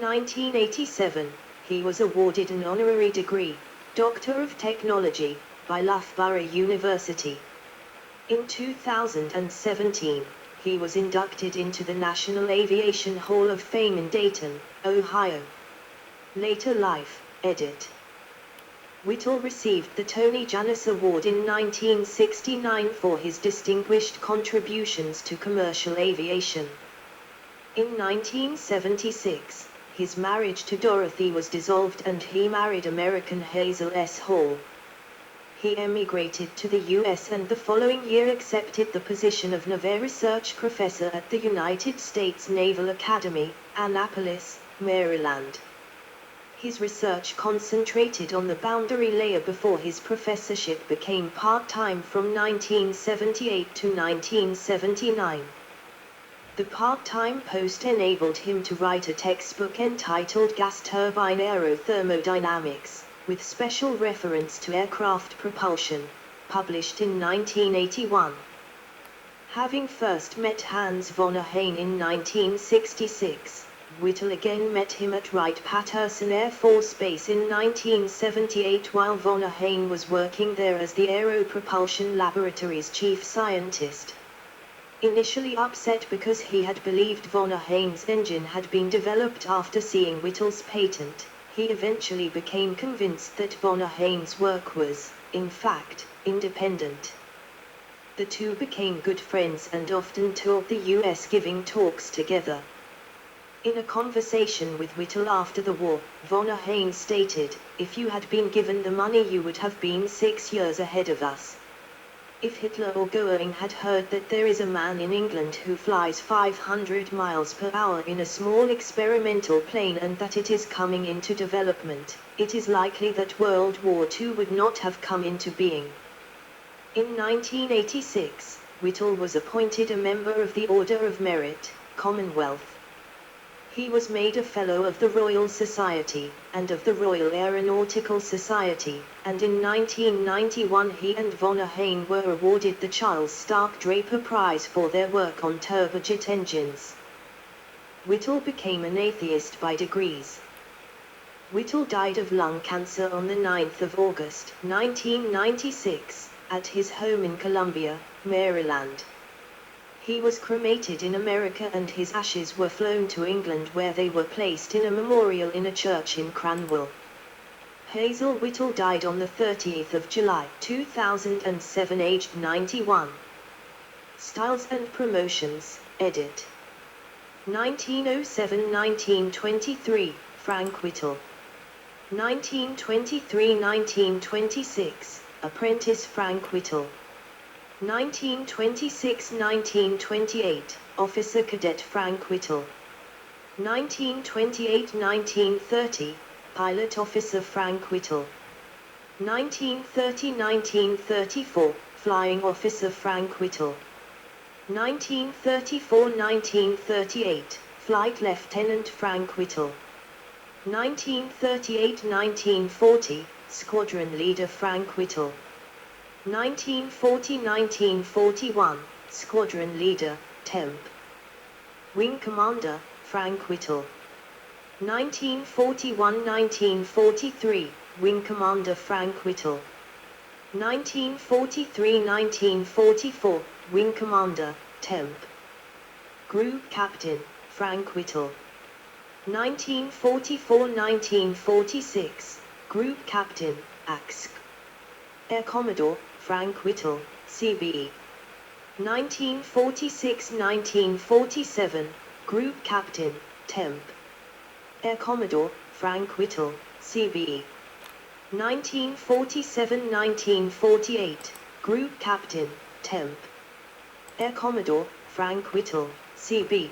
1987, he was awarded an honorary degree, Doctor of Technology, by Loughborough University. In 2017, he was inducted into the National Aviation Hall of Fame in Dayton, Ohio. Later life, edit. Whittle received the Tony Jannus Award in 1969 for his distinguished contributions to commercial aviation. In 1976, his marriage to Dorothy was dissolved and he married American Hazel S. Hall. He emigrated to the U.S. and the following year accepted the position of Naval Research Professor at the United States Naval Academy, Annapolis, Maryland. His research concentrated on the boundary layer before his professorship became part-time from 1978 to 1979. The part-time post enabled him to write a textbook entitled Gas Turbine Aerothermodynamics, with special reference to aircraft propulsion, published in 1981. Having first met Hans von Ahn in 1966, Whittle again met him at Wright-Patterson Air Force Base in 1978 while von Ahn was working there as the Aero Propulsion Laboratory's chief scientist. Initially upset because he had believed von Ahn's engine had been developed after seeing Whittle's patent, he eventually became convinced that von Ahn's work was, in fact, independent. The two became good friends and often toured the US giving talks together. In a conversation with Whittle after the war, von Ahn stated, "If you had been given the money you would have been 6 years ahead of us. If Hitler or Goering had heard that there is a man in England who flies 500 miles per hour in a small experimental plane and that it is coming into development, it is likely that World War II would not have come into being." In 1986, Whittle was appointed a member of the Order of Merit, Commonwealth. He was made a Fellow of the Royal Society, and of the Royal Aeronautical Society, and in 1991 he and von Ahn were awarded the Charles Stark Draper Prize for their work on turbojet engines. Whittle became an atheist by degrees. Whittle died of lung cancer on the 9th of August, 1996, at his home in Columbia, Maryland. He was cremated in America and his ashes were flown to England where they were placed in a memorial in a church in Cranwell. Hazel Whittle died on the 30th of July, 2007 aged 91. Styles and Promotions, edit. 1907–1923, Frank Whittle. 1923–1926, Apprentice Frank Whittle. 1926–1928, Officer Cadet Frank Whittle. 1928–1930, Pilot Officer Frank Whittle. 1930–1934, Flying Officer Frank Whittle. 1934–1938, Flight Lieutenant Frank Whittle. 1938–1940, Squadron Leader Frank Whittle. 1940–1941, Squadron Leader, Temp. Wing Commander, Frank Whittle. 1941–1943, Wing Commander Frank Whittle. 1943–1944, Wing Commander, Temp. Group Captain, Frank Whittle. 1944–1946, Group Captain, AXC. Air Commodore, Frank Whittle, CBE. 1946–1947, Group Captain, Temp. Air Commodore, Frank Whittle, CBE. 1947–1948, Group Captain, Temp. Air Commodore, Frank Whittle, CBE.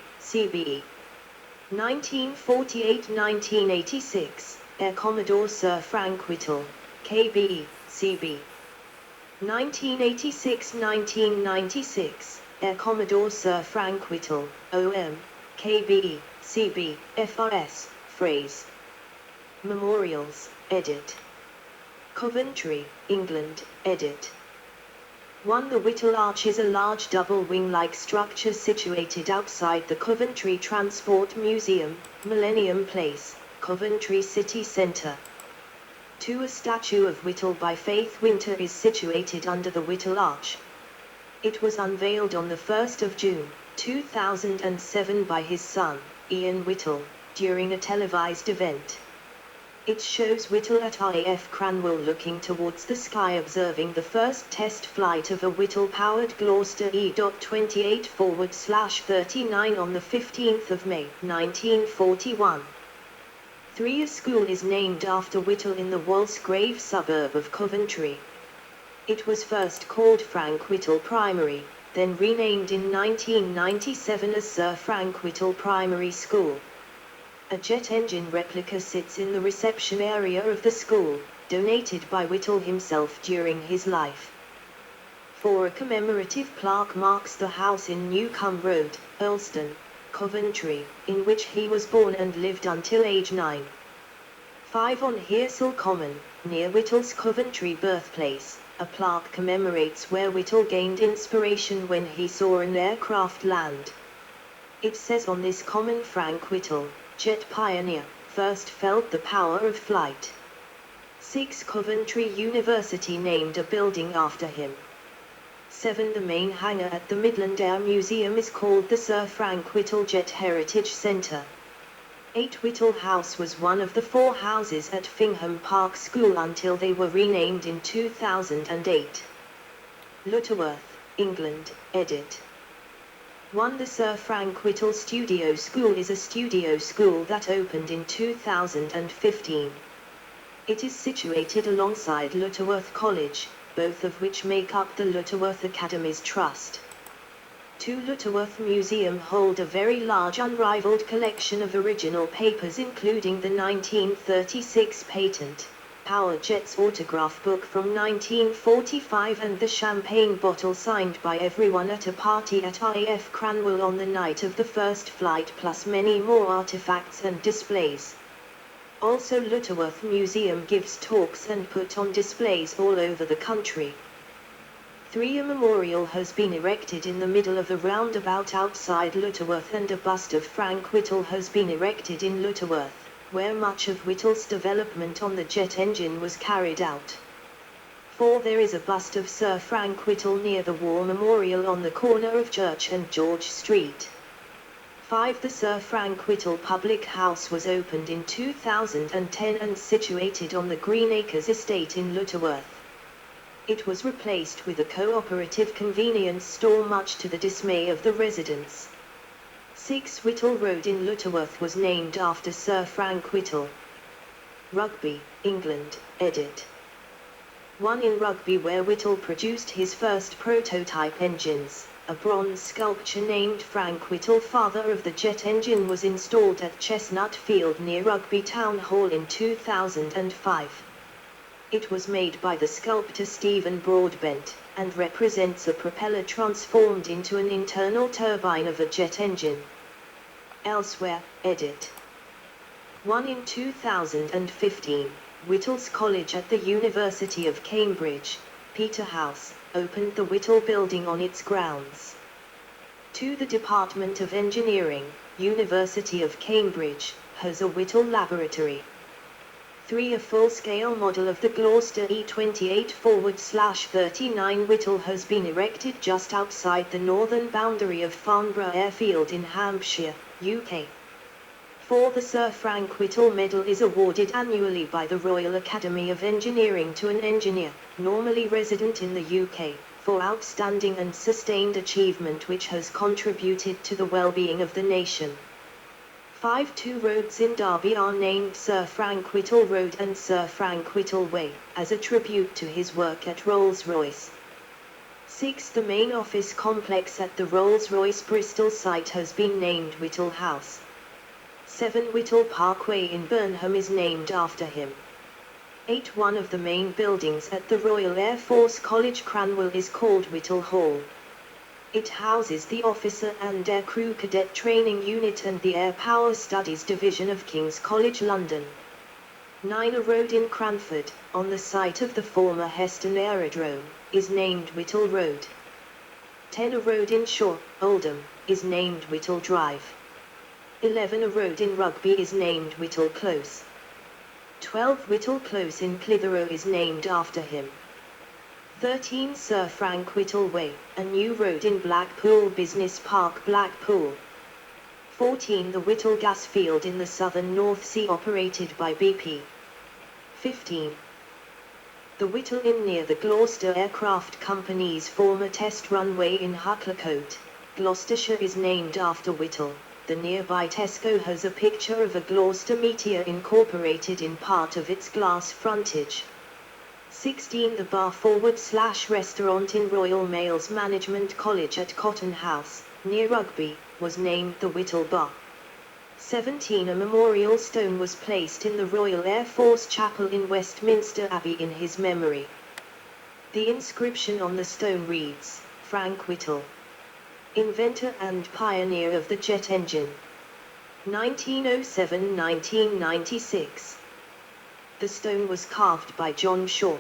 1948–1986, Air Commodore Sir Frank Whittle, KBE, CB. 1986–1996, Air Commodore Sir Frank Whittle, OM, KBE, CB, FRS, phrase. Memorials, edit. Coventry, England, edit. 1. The Whittle Arch is a large double wing-like structure situated outside the Coventry Transport Museum, Millennium Place, Coventry City Centre. 2. A statue of Whittle by Faith Winter is situated under the Whittle Arch. It was unveiled on the 1st of June, 2007 by his son, Ian Whittle, during a televised event. It shows Whittle at RAF Cranwell looking towards the sky observing the first test flight of a Whittle-powered Gloucester E.28/39 on the 15th of May, 1941. 3. A school is named after Whittle in the Walsgrave suburb of Coventry. It was first called Frank Whittle Primary, then renamed in 1997 as Sir Frank Whittle Primary School. A jet engine replica sits in the reception area of the school, donated by Whittle himself during his life. 4. A commemorative plaque marks the house in Newcombe Road, Earlston, Coventry, in which he was born and lived until age 9. 5. On Hearsel Common, near Whittle's Coventry birthplace, a plaque commemorates where Whittle gained inspiration when he saw an aircraft land. It says on this common Frank Whittle, jet pioneer, first felt the power of flight. 6. Coventry University named a building after him. 7. The main hangar at the Midland Air Museum is called the Sir Frank Whittle Jet Heritage Centre. 8. Whittle House was one of the 4 houses at Fingham Park School until they were renamed in 2008. Lutterworth, England, edit. 1. The Sir Frank Whittle Studio School is a studio school that opened in 2015. It is situated alongside Lutterworth College, both of which make up the Lutterworth Academies Trust. 2. Lutterworth Museum hold a very large unrivaled collection of original papers including the 1936 patent, Power Jet's autograph book from 1945 and the champagne bottle signed by everyone at a party at RAF Cranwell on the night of the first flight, plus many more artifacts and displays. Also, Lutterworth Museum gives talks and put on displays all over the country. 3. A memorial has been erected in the middle of the roundabout outside Lutterworth and a bust of Frank Whittle has been erected in Lutterworth, where much of Whittle's development on the jet engine was carried out. 4. There is a bust of Sir Frank Whittle near the War Memorial on the corner of Church and George Street. 5. The Sir Frank Whittle Public House was opened in 2010 and situated on the Greenacres estate in Lutterworth. It was replaced with a cooperative convenience store much to the dismay of the residents. 6. Whittle Road in Lutterworth was named after Sir Frank Whittle. Rugby, England, edit. 1. In Rugby, where Whittle produced his first prototype engines, a bronze sculpture named Frank Whittle, father of the jet engine, was installed at Chestnut Field near Rugby Town Hall in 2005. It was made by the sculptor Stephen Broadbent, and represents a propeller transformed into an internal turbine of a jet engine. Elsewhere, edit. 1. In 2015, Whittle's College at the University of Cambridge, Peterhouse, opened the Whittle Building on its grounds. 2. The Department of Engineering, University of Cambridge, has a Whittle laboratory. 3. A full-scale model of the Gloucester E28/39 Whittle has been erected just outside the northern boundary of Farnborough Airfield in Hampshire, UK. 4. The Sir Frank Whittle Medal is awarded annually by the Royal Academy of Engineering to an engineer, normally resident in the UK, for outstanding and sustained achievement which has contributed to the well-being of the nation. 5. 2 roads in Derby are named Sir Frank Whittle Road and Sir Frank Whittle Way, as a tribute to his work at Rolls-Royce. 6. The main office complex at the Rolls-Royce Bristol site has been named Whittle House. 7. Whittle Parkway in Burnham is named after him. 8. One of the main buildings at the Royal Air Force College Cranwell is called Whittle Hall. It houses the Officer and Aircrew Cadet Training Unit and the Air Power Studies Division of King's College London. 9. A road in Cranford, on the site of the former Heston Aerodrome, is named Whittle Road. 10. A road in Shore, Oldham, is named Whittle Drive. 11. A road in Rugby is named Whittle Close. 12. Whittle Close in Clitheroe is named after him. 13. Sir Frank Whittle Way, a new road in Blackpool Business Park, Blackpool. 14. The Whittle gas field in the southern North Sea operated by BP. 15. The Whittle Inn near the Gloucester Aircraft Company's former test runway in Hucklecote, Gloucestershire is named after Whittle. The nearby Tesco has a picture of a Gloucester meteor incorporated in part of its glass frontage. 16. The bar forward/restaurant in Royal Mail's Management College at Cotton House, near Rugby, was named the Whittle Bar. 17. A memorial stone was placed in the Royal Air Force Chapel in Westminster Abbey in his memory. The inscription on the stone reads, Frank Whittle, inventor and pioneer of the jet engine. 1907–1996. The stone was carved by John Shaw.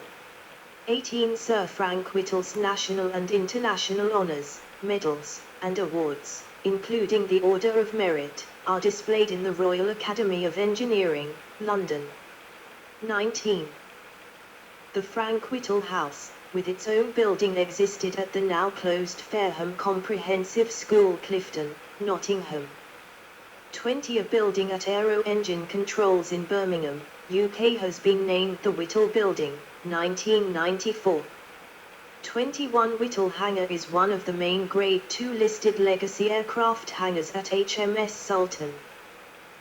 18. Sir Frank Whittle's national and international honours, medals, and awards, including the Order of Merit, are displayed in the Royal Academy of Engineering, London. 19. The Frank Whittle House, with its own building, existed at the now closed Fareham Comprehensive School, Clifton, Nottingham. 20. A building at Aero Engine Controls in Birmingham, UK has been named the Whittle Building, 1994. 21. Whittle Hangar is one of the main Grade II listed legacy aircraft hangars at HMS Sultan.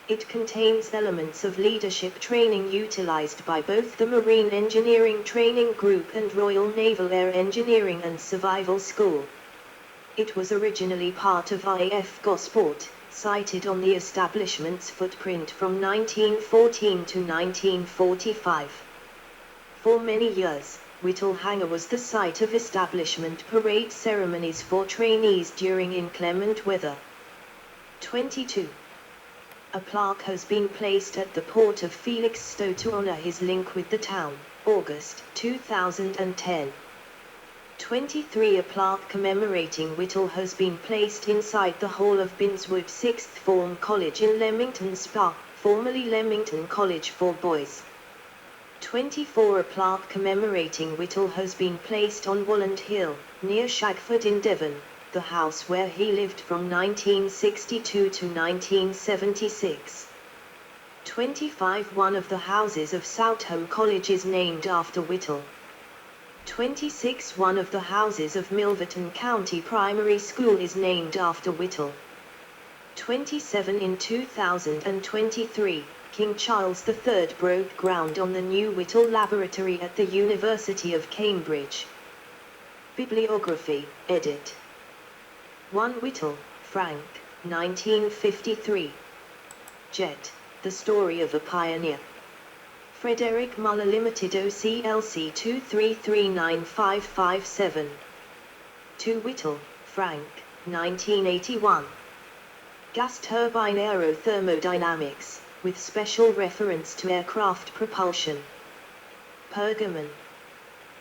It contains elements of leadership training utilized by both the Marine Engineering Training Group and Royal Naval Air Engineering and Survival School. It was originally part of RAF Gosport, sited on the establishment's footprint from 1914 to 1945. For many years, Whittle Hangar was the site of establishment parade ceremonies for trainees during inclement weather. 22. A plaque has been placed at the port of Felixstowe to honor his link with the town, August 2010. 23. A plaque commemorating Whittle has been placed inside the hall of Binswood Sixth Form College in Leamington Spa, formerly Leamington College for Boys. 24. A plaque commemorating Whittle has been placed on Walland Hill, near Shagford in Devon, the house where he lived from 1962 to 1976. 25. One of the houses of Southam College is named after Whittle. 26. One of the houses of Milverton County Primary School is named after Whittle. 27. In 2023, King Charles III broke ground on the new Whittle Laboratory at the University of Cambridge. Bibliography, edit. 1. Whittle, Frank, 1953. Jet, The Story of a Pioneer. Frederick Muller Limited OCLC 2339557. 2. Whittle, Frank, 1981. Gas turbine aerothermodynamics, with special reference to aircraft propulsion. Pergamon.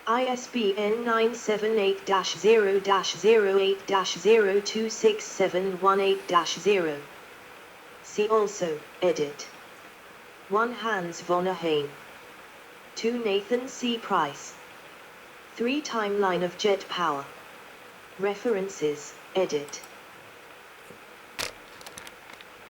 ISBN 978-0-08-026718-0. See also, edit. 1. Hans von Ahane. 2. Nathan C. Price. 3. Timeline of jet power. References, edit.